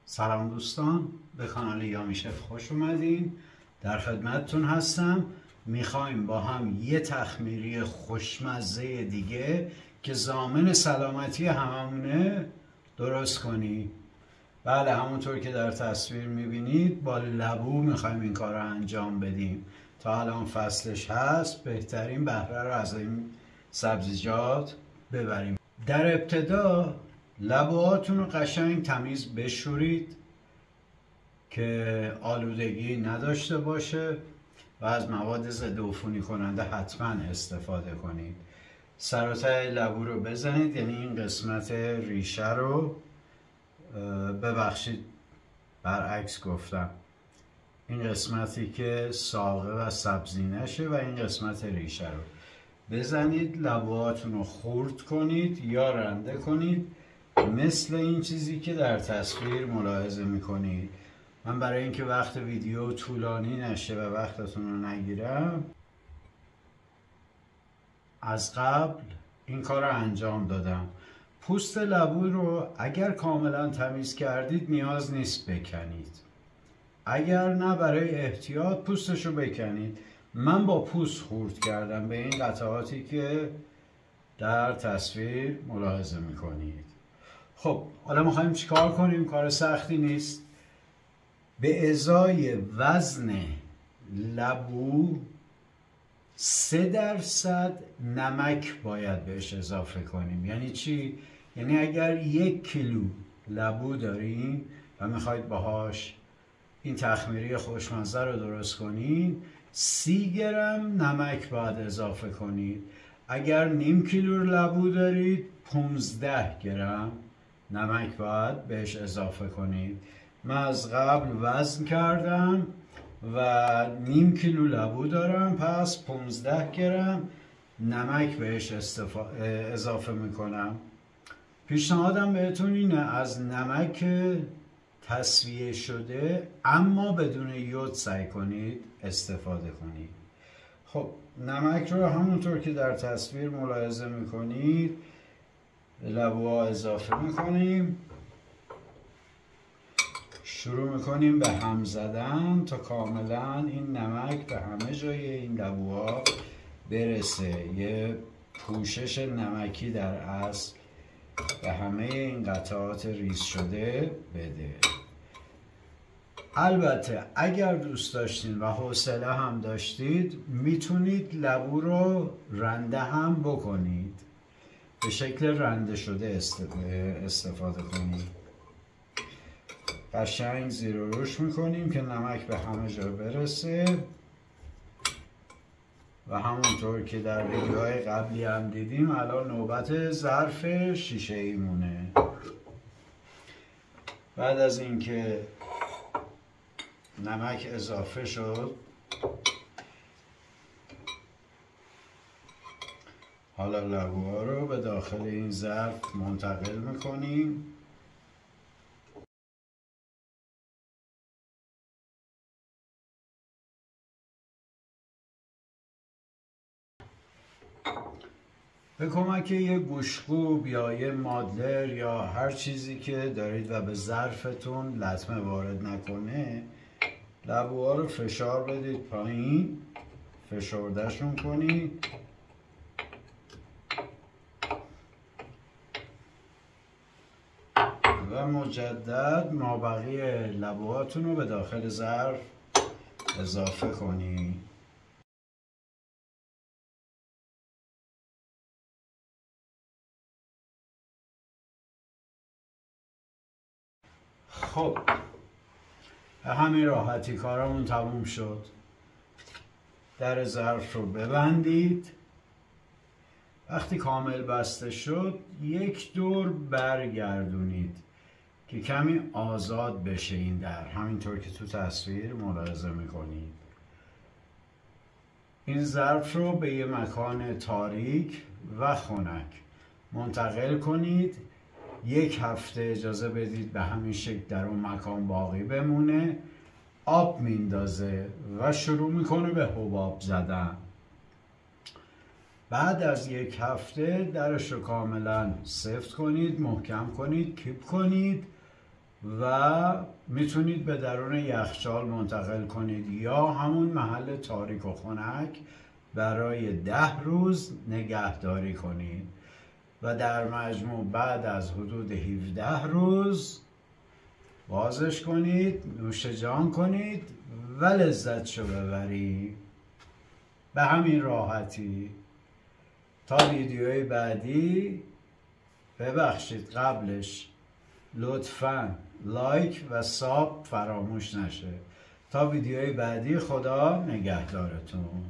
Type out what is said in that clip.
سلام دوستان، به کانال یامی شف خوش اومدین. در خدمتتون هستم. میخوایم با هم یه تخمیری خوشمزه دیگه که ضامن سلامتی هممونه درست کنیم. بله، همونطور که در تصویر میبینید با لبو میخوایم این کار رو انجام بدیم. تا الان فصلش هست، بهترین بهره رو از این سبزیجات ببریم. در ابتدا لبوهاتون رو قشنگ تمیز بشورید که آلودگی نداشته باشه و از مواد ضد عفونی کننده حتما استفاده کنید. سر و ته لبو رو بزنید، یعنی این قسمت ریشه رو، ببخشید برعکس گفتم، این قسمتی که ساقه و سبزینشه و این قسمت ریشه رو بزنید، لبوهاتون رو خرد کنید یا رنده کنید مثل این چیزی که در تصویر ملاحظه میکنید. من برای اینکه وقت ویدیو طولانی نشه و وقتتون رو نگیرم از قبل این کار رو انجام دادم. پوست لبو رو اگر کاملا تمیز کردید نیاز نیست بکنید، اگر نه برای احتیاط پوستش رو بکنید. من با پوست خورد کردم به این قطعاتی که در تصویر ملاحظه میکنید. خب حالا میخوایم چیکار کنیم؟ کار سختی نیست. به ازای وزن لبو 3% نمک باید بهش اضافه کنیم. یعنی چی؟ یعنی اگر 1 کیلو لبو داریم و میخواید باهاش این تخمیری خوشمزه رو درست کنین، 30 گرم نمک باید اضافه کنید. اگر نیم کیلو لبو دارید 15 گرم نمک باید بهش اضافه کنید. من از قبل وزن کردم و نیم کیلو لبو دارم، پس 15 گرم نمک بهش اضافه میکنم. پیشنهادم بهتون اینه از نمک تصفیه شده اما بدون یود سعی کنید استفاده کنید. خب نمک رو همونطور که در تصویر ملاحظه میکنید لبوها اضافه میکنیم، شروع میکنیم به هم زدن تا کاملا این نمک به همه جای این لبوها برسه. یه پوشش نمکی در اصل به همه این قطعات ریز شده بده. البته اگر دوست داشتین و حوصله هم داشتید میتونید لبو رو رنده هم بکنید، به شکل رنده شده استفاده کنید. قشنگ زیر و روش میکنیم که نمک به همه جا برسه و همونطور که در ویدیوهای قبلی هم دیدیم الان نوبت ظرف شیشه ای مونه. بعد از اینکه نمک اضافه شد حالا لبوها رو به داخل این ظرف منتقل میکنیم. به کمک یه گوشت‌کوب یا یه مادلر یا هر چیزی که دارید و به ظرفتون لطمه وارد نکنه، لبوها رو فشار بدید پایین، فشردهشون کنید و مجدد مابقی لبوهاتون رو به داخل ظرف اضافه کنید. خب به همین راحتی کارمون تموم شد. در ظرف رو ببندید. وقتی کامل بسته شد یک دور برگردونید که کمی آزاد بشه این در، همینطور که تو تصویر ملاحظه میکنید. این ظرف رو به یه مکان تاریک و خنک منتقل کنید. 1 هفته اجازه بدید به همین شکل در اون مکان باقی بمونه. آب میندازه و شروع میکنه به حباب زدن. بعد از 1 هفته درش رو کاملا سفت کنید، محکم کنید، کیپ کنید و میتونید به درون یخچال منتقل کنید یا همون محل تاریک و خنک برای 10 روز نگهداری کنید و در مجموع بعد از حدود 17 روز بازش کنید، نوش جان کنید و لذتشو ببرید. به همین راحتی. تا ویدیوی بعدی، ببخشید قبلش لطفاً لایک و ساب فراموش نشه. تا ویدیوی بعدی، خدا نگهدارتون.